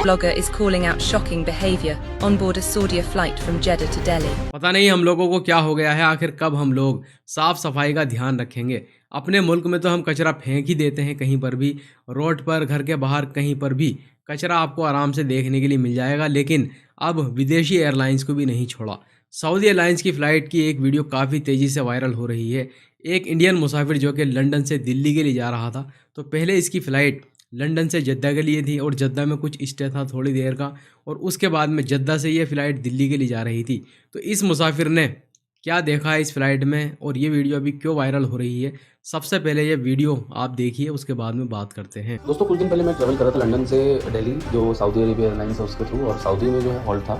Blogger is calling out shocking behavior on board a Saudia flight from Jeddah to Delhi. पता नहीं हम लोगों को क्या हो गया है, आखिर कब हम लोग साफ सफाई का ध्यान रखेंगे। अपने मुल्क में तो हम कचरा फेंक ही देते हैं, कहीं पर भी, रोड पर, घर के बाहर, कहीं पर भी कचरा आपको आराम से देखने के लिए मिल जाएगा। लेकिन अब विदेशी एयरलाइंस को भी नहीं छोड़ा। सऊदी एयरलाइंस की फ़्लाइट की एक वीडियो काफ़ी तेज़ी से वायरल हो रही है। एक इंडियन मुसाफिर जो कि लंदन से दिल्ली के लिए जा रहा था, तो पहले इसकी फ़्लाइट लंदन से जद्दा के लिए थी और जद्दा में कुछ स्टे था थोड़ी देर का, और उसके बाद में जद्दा से ये फ़्लाइट दिल्ली के लिए जा रही थी। तो इस मुसाफिर ने क्या देखा है इस फ़्लाइट में और ये वीडियो अभी क्यों वायरल हो रही है, सबसे पहले ये वीडियो आप देखिए, उसके बाद में बात करते हैं। दोस्तों, कुछ दिन पहले मैं ट्रैवल कर रहा था लंदन से दिल्ली, जो सऊदी अरेबिया एयरलाइंस है उसके थ्रू, और सऊदी में जो है हॉल्ट था।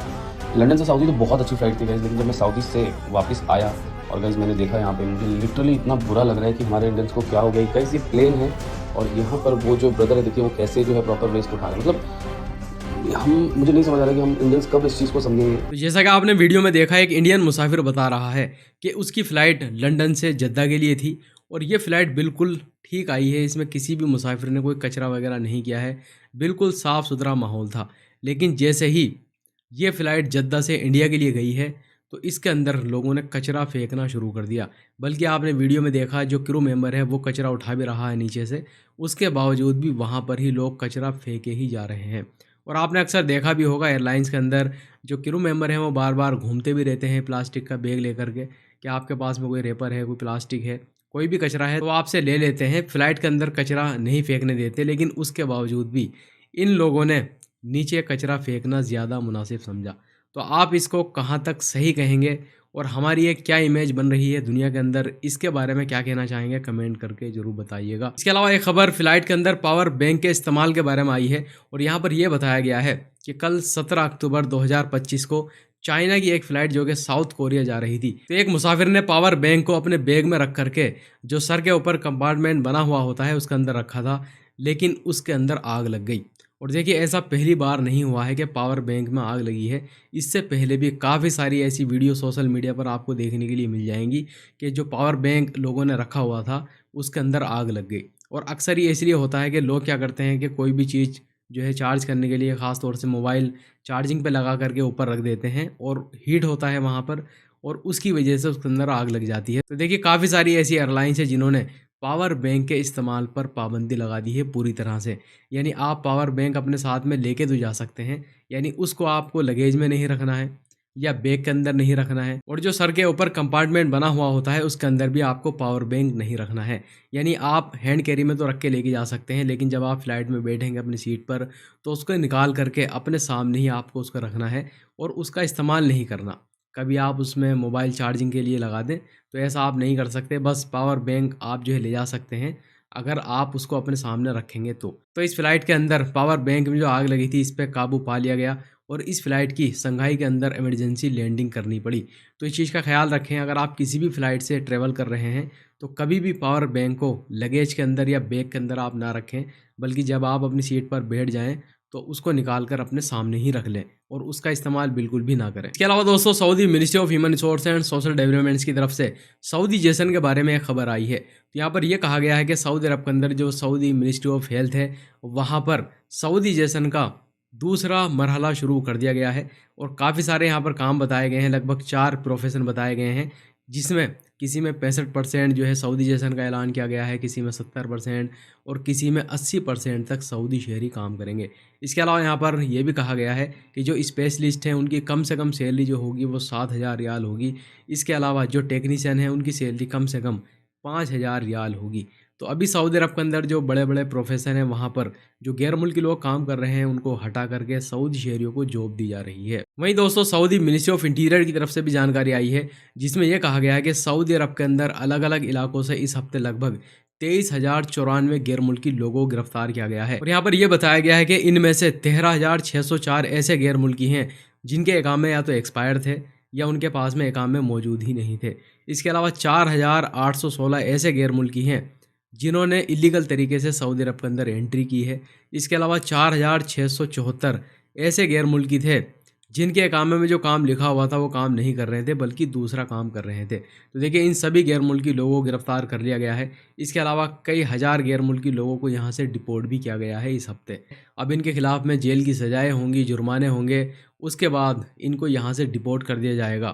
लंदन से सऊदी तो बहुत अच्छी फ्लाइट थी गाइस, लेकिन जब मैं सऊदी से वापस आया और गाइस मैंने देखा यहाँ पे, मुझे लिटरली इतना बुरा लग रहा है कि हमारे इंडियंस को क्या हो गया। गाइस ये प्लेन है और यहाँ पर वो जो ब्रदर है, देखिए वो कैसे जो है प्रॉपर वेस्ट उठा रहे हैं। मतलब मुझे नहीं समझ आ रहा कि हम इंडियंस कब इस चीज़ को समझेंगे। तो जैसा कि आपने वीडियो में देखा, एक इंडियन मुसाफिर बता रहा है कि उसकी फ़्लाइट लंदन से जद्दा के लिए थी और ये फ़्लाइट बिल्कुल ठीक आई है। इसमें किसी भी मुसाफिर ने कोई कचरा वगैरह नहीं किया है, बिल्कुल साफ़ सुथरा माहौल था। लेकिन जैसे ही ये फ़्लाइट जद्दा से इंडिया के लिए गई है, तो इसके अंदर लोगों ने कचरा फेंकना शुरू कर दिया। बल्कि आपने वीडियो में देखा, जो क्रू मेंबर है वो कचरा उठा भी रहा है नीचे से, उसके बावजूद भी वहाँ पर ही लोग कचरा फेंके ही जा रहे हैं। और आपने अक्सर देखा भी होगा, एयरलाइंस के अंदर जो क्रू मेंबर हैं वो बार बार घूमते भी रहते हैं प्लास्टिक का बैग लेकर के, कि आपके पास में कोई रेपर है, कोई प्लास्टिक है, कोई भी कचरा है तो आपसे ले लेते हैं। फ़्लाइट के अंदर कचरा नहीं फेंकने देते, लेकिन उसके बावजूद भी इन लोगों ने नीचे कचरा फेंकना ज़्यादा मुनासिब समझा। तो आप इसको कहाँ तक सही कहेंगे और हमारी एक क्या इमेज बन रही है दुनिया के अंदर, इसके बारे में क्या कहना चाहेंगे, कमेंट करके ज़रूर बताइएगा। इसके अलावा एक खबर फ़्लाइट के अंदर पावर बैंक के इस्तेमाल के बारे में आई है और यहाँ पर यह बताया गया है कि कल 17 अक्टूबर 2025 को चाइना की एक फ़्लाइट जो कि साउथ कोरिया जा रही थी, तो एक मुसाफिर ने पावर बैंक को अपने बैग में रख करके, जो सर के ऊपर कंपार्टमेंट बना हुआ होता है उसके अंदर रखा था, लेकिन उसके अंदर आग लग गई। और देखिए, ऐसा पहली बार नहीं हुआ है कि पावर बैंक में आग लगी है। इससे पहले भी काफ़ी सारी ऐसी वीडियो सोशल मीडिया पर आपको देखने के लिए मिल जाएंगी कि जो पावर बैंक लोगों ने रखा हुआ था उसके अंदर आग लग गई। और अक्सर ये इसलिए होता है कि लोग क्या करते हैं कि कोई भी चीज़ जो है चार्ज करने के लिए, ख़ास तौर से मोबाइल चार्जिंग पे लगा करके ऊपर रख देते हैं और हीट होता है वहाँ पर, और उसकी वजह से उसके अंदर आग लग जाती है। तो देखिए, काफ़ी सारी ऐसी एयरलाइंस है जिन्होंने पावर बैंक के इस्तेमाल पर पाबंदी लगा दी है पूरी तरह से। यानी आप पावर बैंक अपने साथ में लेके तो जा सकते हैं, यानी उसको आपको लगेज में नहीं रखना है या बैग के अंदर नहीं रखना है, और जो सर के ऊपर कंपार्टमेंट बना हुआ होता है उसके अंदर भी आपको पावर बैंक नहीं रखना है। यानी आप हैंड कैरी में तो रख के लेके जा सकते हैं, लेकिन जब आप फ्लाइट में बैठेंगे अपनी सीट पर, तो उसको निकाल करके अपने सामने ही आपको उसको रखना है और उसका इस्तेमाल नहीं करना। कभी आप उसमें मोबाइल चार्जिंग के लिए लगा दें तो ऐसा आप नहीं कर सकते। बस पावर बैंक आप जो है ले जा सकते हैं अगर आप उसको अपने सामने रखेंगे तो इस फ्लाइट के अंदर पावर बैंक में जो आग लगी थी, इस पर काबू पा लिया गया और इस फ्लाइट की शंघाई के अंदर इमरजेंसी लैंडिंग करनी पड़ी। तो इस चीज़ का ख्याल रखें, अगर आप किसी भी फ़्लाइट से ट्रैवल कर रहे हैं तो कभी भी पावर बैंक को लगेज के अंदर या बैग के अंदर आप ना रखें, बल्कि जब आप अपनी सीट पर बैठ जाएं तो उसको निकाल कर अपने सामने ही रख लें और उसका इस्तेमाल बिल्कुल भी ना करें। इसके अलावा दोस्तों, Saudi ministry of human resource and social developments की तरफ से सऊदी जेसन के बारे में एक खबर आई है। तो यहाँ पर यह कहा गया है कि सऊदी अरब के अंदर जो सऊदी मिनिस्ट्री ऑफ हेल्थ है, वहाँ पर सऊदी जेसन का दूसरा मरहला शुरू कर दिया गया है और काफ़ी सारे यहाँ पर काम बताए गए हैं। लगभग 4 प्रोफेशन बताए गए हैं, जिसमें किसी में 65% जो है सऊदी जेसन का ऐलान किया गया है, किसी में 70% और किसी में 80% तक सऊदी शहरी काम करेंगे। इसके अलावा यहाँ पर यह भी कहा गया है कि जो स्पेशलिस्ट हैं उनकी कम से कम सैलरी जो होगी वो 7,000 रियाल होगी। इसके अलावा जो टेक्नीशियन हैं उनकी सैलरी कम से कम 5,000 रियाल होगी। तो अभी सऊदी अरब के अंदर जो बड़े बड़े प्रोफेशन हैं, वहाँ पर जो गैर मुल्की लोग काम कर रहे हैं उनको हटा करके सऊदी शहरियों को जॉब दी जा रही है। वहीं दोस्तों, सऊदी मिनिस्ट्री ऑफ इंटीरियर की तरफ से भी जानकारी आई है, जिसमें यह कहा गया है कि सऊदी अरब के अंदर अलग अलग इलाकों से इस हफ्ते लगभग 23,094 गैर मुल्की लोगों को गिरफ्तार किया गया है। और यहाँ पर यह बताया गया है कि इनमें से 13,604 ऐसे गैर मुल्की हैं जिनके इकामे या तो एक्सपायर थे या उनके पास में इकामे मौजूद ही नहीं थे। इसके अलावा 4,816 ऐसे गैर मुल्की हैं जिन्होंने इलीगल तरीके से सऊदी अरब के अंदर एंट्री की है। इसके अलावा 4,674 ऐसे गैर मुल्की थे जिनके अकामे में जो काम लिखा हुआ था वो काम नहीं कर रहे थे बल्कि दूसरा काम कर रहे थे। तो देखिए इन सभी गैर मुल्की लोगों को गिरफ्तार कर लिया गया है। इसके अलावा कई हज़ार गैर मुल्की लोगों को यहाँ से डिपोर्ट भी किया गया है इस हफ्ते। अब इनके खिलाफ में जेल की सज़ाएँ होंगी, जुर्माने होंगे, उसके बाद इनको यहाँ से डिपोर्ट कर दिया जाएगा।